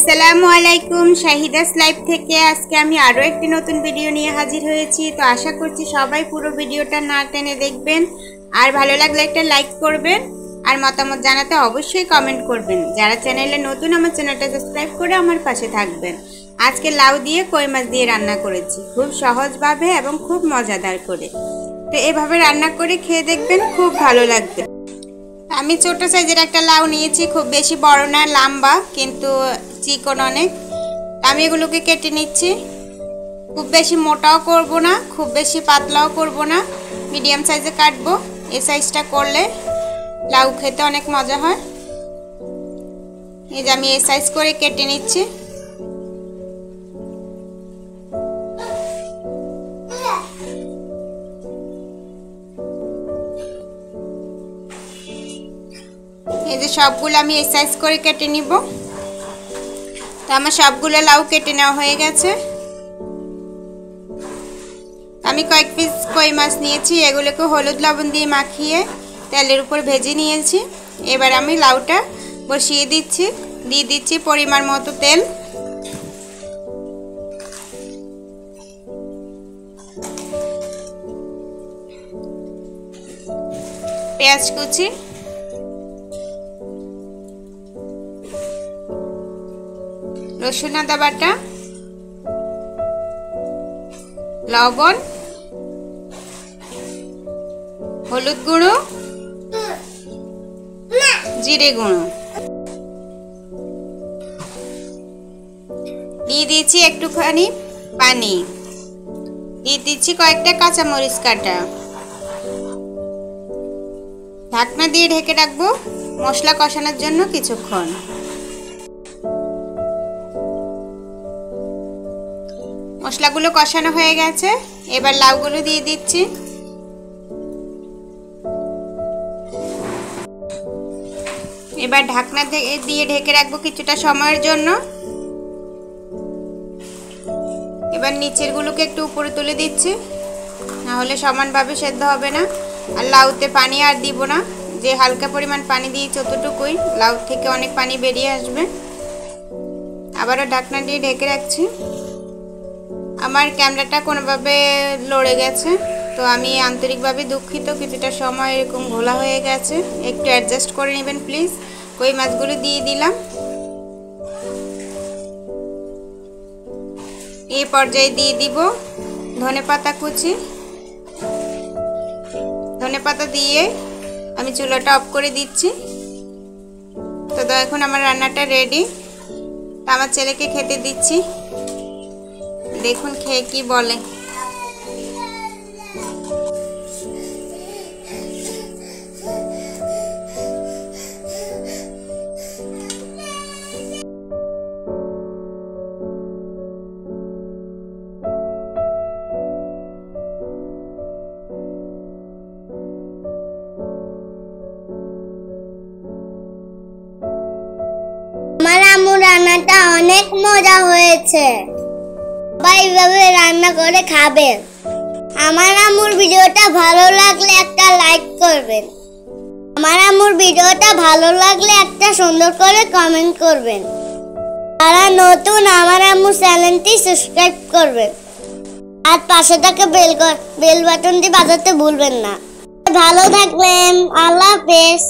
আসসালামু আলাইকুম শাহিদাস লাইভ থেকে আজকে আমি আরো একটি নতুন ভিডিও নিয়ে হাজির হয়েছি। তো আশা করছি সবাই পুরো ভিডিওটা না টেনে দেখবেন, আর ভালো লাগলে একটা লাইক করবেন, আর মতামত জানাতে অবশ্যই কমেন্ট করবেন। যারা চ্যানেলে নতুন আমার চ্যানেলটা সাবস্ক্রাইব করে আমার পাশে থাকবেন। আজকে লাউ দিয়ে কই মাছ দিয়ে রান্না করেছি, খুব সহজভাবে এবং খুব মজাদার করে। তো এভাবে রান্না করে খেয়ে দেখবেন, খুব ভালো লাগবে। আমি ছোট সাইজের একটা লাউ নিয়েছি, খুব বেশি বড় না, লম্বা কিন্তু চিকন অনেক। আমি এগুলোকে কেটে নিচ্ছি। খুব বেশি মোটাও করব না, খুব বেশি পাতলাও করব না, মিডিয়াম সাইজে কাটবো। এই সাইজটা করলে লাউ খেতে অনেক মজা হয়। এই যে আমি এই সাইজ করে কেটে নিচ্ছি। এই যে সবগুলো আমি এই সাইজ করে কেটে নিব। তো আমার সবগুলো লাউ কেটে নেওয়া হয়ে গেছে। আমি কয়েক পিস কই মাছ নিয়েছি, এগুলোকে হলুদ লবণ দিয়ে মাখিয়ে তেলের উপর ভেজে নিয়েছি। এবার আমি লাউটা বসিয়ে দিচ্ছি, দিয়ে দিচ্ছি পরিমাণ মতো তেল। পেঁয়াজ কুচি, রসুন আদা বাটা, লবণ, হলুদ গুঁড়ো, জিরে গুঁড়ো দিয়ে দিয়েছি একটুখানি পানি, দিয়ে দিচ্ছি কয়েকটা কাঁচামরিচ কাটা। ঢাকনা দিয়ে ঢেকে রাখবো মশলা কষানোর জন্য কিছুক্ষণ। মশলাগুলো কষানো হয়ে গেছে, এবার লাউগুলো দিয়ে দিচ্ছি। এবার ঢাকনা দিয়ে ঢেকে রাখবো কিছুটা সময়ের জন্য। এবার নিচের গুলোকে একটু উপরে তুলে দিচ্ছি, না হলে সমানভাবে সেদ্ধ হবে না। আর লাউতে পানি আর দিব না, যে হালকা পরিমাণ পানি দিয়েছি ততটুকুই, লাউ থেকে অনেক পানি বেরিয়ে আসবে। আবারও ঢাকনা দিয়ে ঢেকে রাখছি। আমার ক্যামেরাটা কোনোভাবে লড়ে গেছে, তো আমি আন্তরিকভাবে দুঃখিত। কিছুটা সময় এরকম ঘোলা হয়ে গেছে, একটু অ্যাডজাস্ট করে নেবেন প্লিজ। কই মাছগুলো দিয়ে দিলাম। এই পর্যায়ে দিয়ে দিব ধনেপাতা কুচি। ধনেপাতা দিয়ে আমি চুলাটা অফ করে দিচ্ছি। তো এখন আমার রান্নাটা রেডি। তো আমার ছেলেকে খেতে দিচ্ছি, দেখুন খেয়ে কি বলে। আমার আম্মু রান্নাটা অনেক মজা হয়েছে, সবাই এইভাবে রান্না করে খাবেন। আমার আম্মুর ভিডিওটা ভালো লাগলে একটা লাইক করবেন। আমার আম্মুর ভিডিওটা ভালো লাগলে একটা সুন্দর করে কমেন্ট করবেন। যারা নতুন আমার আম্মুর চ্যানেলটি সাবস্ক্রাইব করবেন, আর পাশে থাকা বেল বাটনটি বাজাতে ভুলবেন না। ভালো থাকবেন, আল্লাহ হাফেজ।